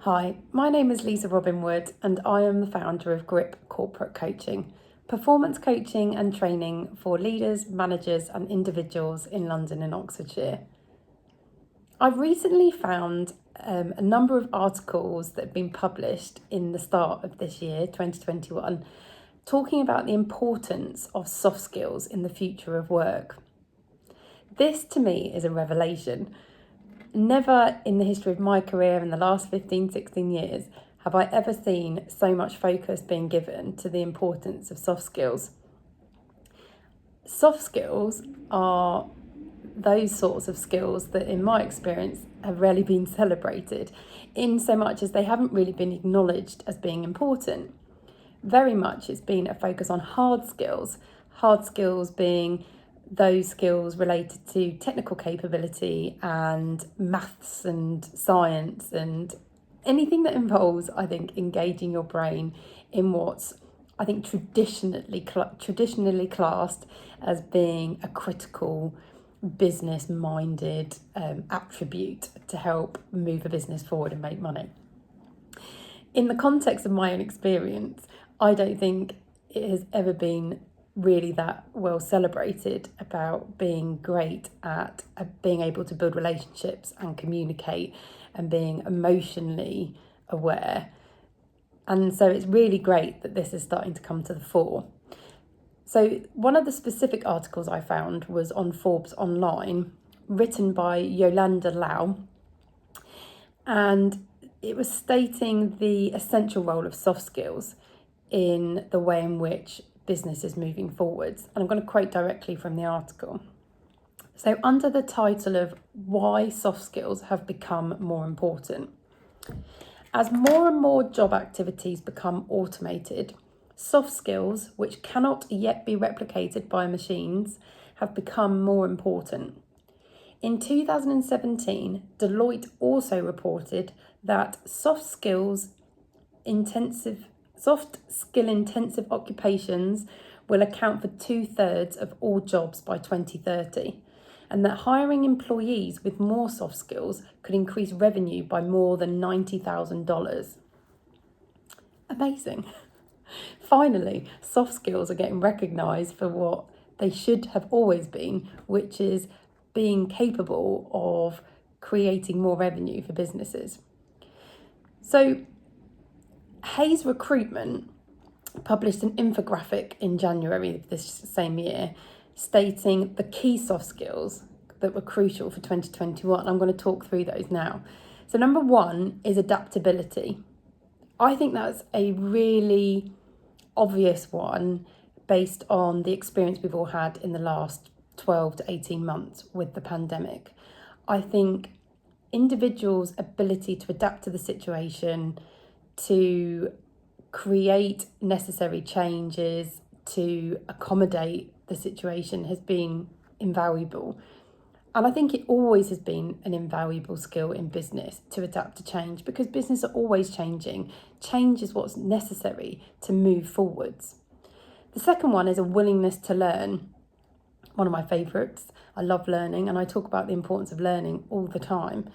Hi, my name is Lisa Robyn Wood and I am the founder of Grip Corporate Coaching, performance coaching and training for leaders, managers and individuals in London and Oxfordshire. I've recently found a number of articles that have been published in the start of this year, 2021, talking about the importance of soft skills in the future of work. This to me is a revelation. Never in the history of my career in the last 16 years have I ever seen so much focus being given to the importance of soft skills. Soft skills are those sorts of skills that in my experience have rarely been celebrated, in so much as they haven't really been acknowledged as being important. Very much it's been a focus on hard skills being those skills related to technical capability and maths and science and anything that involves, I think, engaging your brain in what's, I think, traditionally classed as being a critical business-minded attribute to help move a business forward and make money. In the context of my own experience, I don't think it has ever been really that well celebrated about being great at being able to build relationships and communicate and being emotionally aware. And so it's really great that this is starting to come to the fore. So one of the specific articles I found was on Forbes Online, written by Yolanda Lau, and it was stating the essential role of soft skills in the way in which business is moving forwards. And I'm going to quote directly from the article. So under the title of Why Soft Skills Have Become More Important. As more and more job activities become automated, soft skills, which cannot yet be replicated by machines, have become more important. In 2017, Deloitte also reported that soft skill intensive occupations will account for 2/3 of all jobs by 2030, and that hiring employees with more soft skills could increase revenue by more than $90,000. Amazing. Finally, soft skills are getting recognised for what they should have always been, which is being capable of creating more revenue for businesses. So Hayes Recruitment published an infographic in January of this same year stating the key soft skills that were crucial for 2021. I'm going to talk through those now. So number one is adaptability. I think that's a really obvious one based on the experience we've all had in the last 12 to 18 months with the pandemic. I think individuals' ability to adapt to the situation, to create necessary changes, to accommodate the situation has been invaluable. And I think it always has been an invaluable skill in business to adapt to change, because business are always changing. Change is what's necessary to move forwards. The second one is a willingness to learn. One of my favourites. I love learning and I talk about the importance of learning all the time.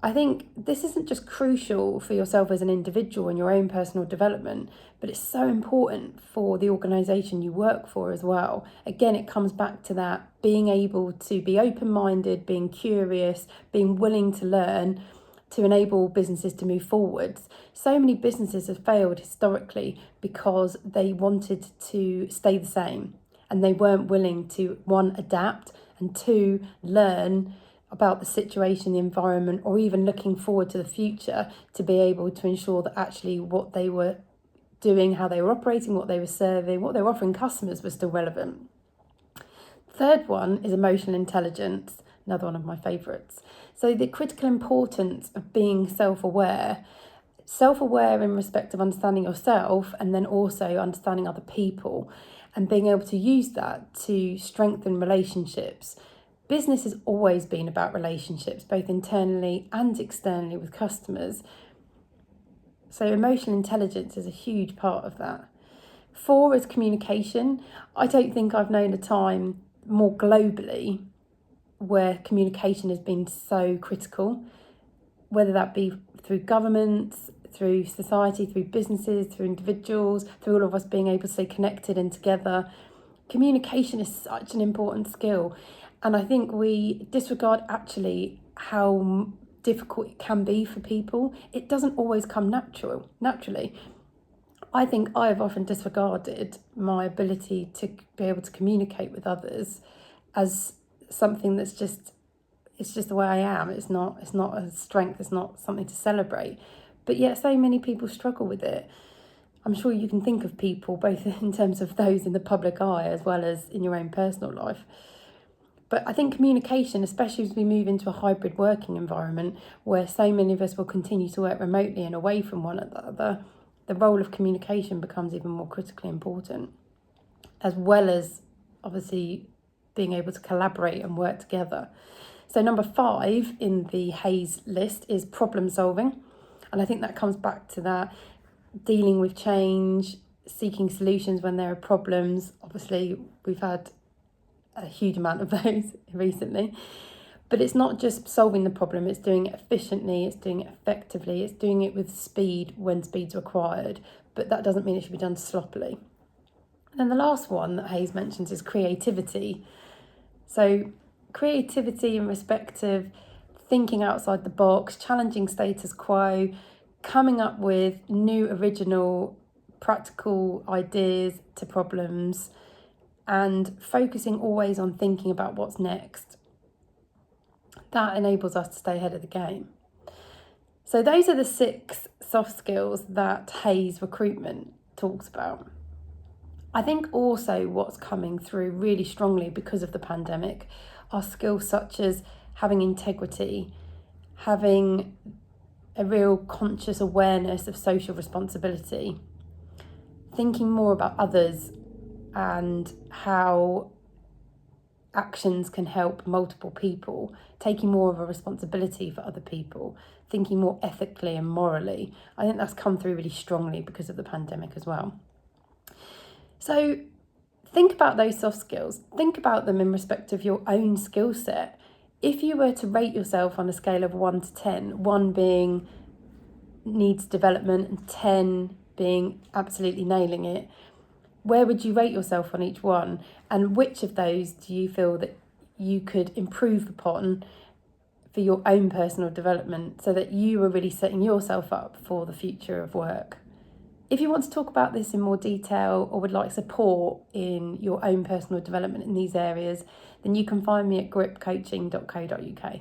I think this isn't just crucial for yourself as an individual and your own personal development, but it's so important for the organisation you work for as well. Again, it comes back to that being able to be open-minded, being curious, being willing to learn to enable businesses to move forwards. So many businesses have failed historically because they wanted to stay the same and they weren't willing to, one, adapt, and two, learn about the situation, the environment, or even looking forward to the future to be able to ensure that actually what they were doing, how they were operating, what they were serving, what they were offering customers was still relevant. Third one is emotional intelligence, another one of my favourites. So the critical importance of being self-aware in respect of understanding yourself and then also understanding other people and being able to use that to strengthen relationships. Business has always been about relationships, both internally and externally with customers. So emotional intelligence is a huge part of that. 4 is communication. I don't think I've known a time more globally where communication has been so critical, whether that be through governments, through society, through businesses, through individuals, through all of us being able to stay connected and together. Communication is such an important skill. And I think we disregard actually how difficult it can be for people. It doesn't always come naturally. I think I have often disregarded my ability to be able to communicate with others as something that's just, it's just the way I am. It's not a strength, it's not something to celebrate. But yet so many people struggle with it. I'm sure you can think of people, both in terms of those in the public eye as well as in your own personal life. But I think communication, especially as we move into a hybrid working environment where so many of us will continue to work remotely and away from one another, the role of communication becomes even more critically important, as well as obviously being able to collaborate and work together. So number 5 in the Hays list is problem solving. And I think that comes back to that dealing with change, seeking solutions when there are problems. Obviously, we've had a huge amount of those recently. But it's not just solving the problem, it's doing it efficiently, it's doing it effectively, it's doing it with speed when speed's required. But that doesn't mean it should be done sloppily. And then the last one that Hays mentions is creativity. So creativity in respect of thinking outside the box, challenging status quo, coming up with new, original, practical ideas to problems, and focusing always on thinking about what's next. That enables us to stay ahead of the game. So those are the 6 soft skills that Hays Recruitment talks about. I think also what's coming through really strongly because of the pandemic are skills such as having integrity, having a real conscious awareness of social responsibility, thinking more about others and how actions can help multiple people, taking more of a responsibility for other people, thinking more ethically and morally. I think that's come through really strongly because of the pandemic as well. So think about those soft skills. Think about them in respect of your own skill set. If you were to rate yourself on a scale of 1 to 10, 1 being needs development and 10 being absolutely nailing it, where would you rate yourself on each one? And which of those do you feel that you could improve upon for your own personal development so that you are really setting yourself up for the future of work? If you want to talk about this in more detail or would like support in your own personal development in these areas, then you can find me at gripcoaching.co.uk.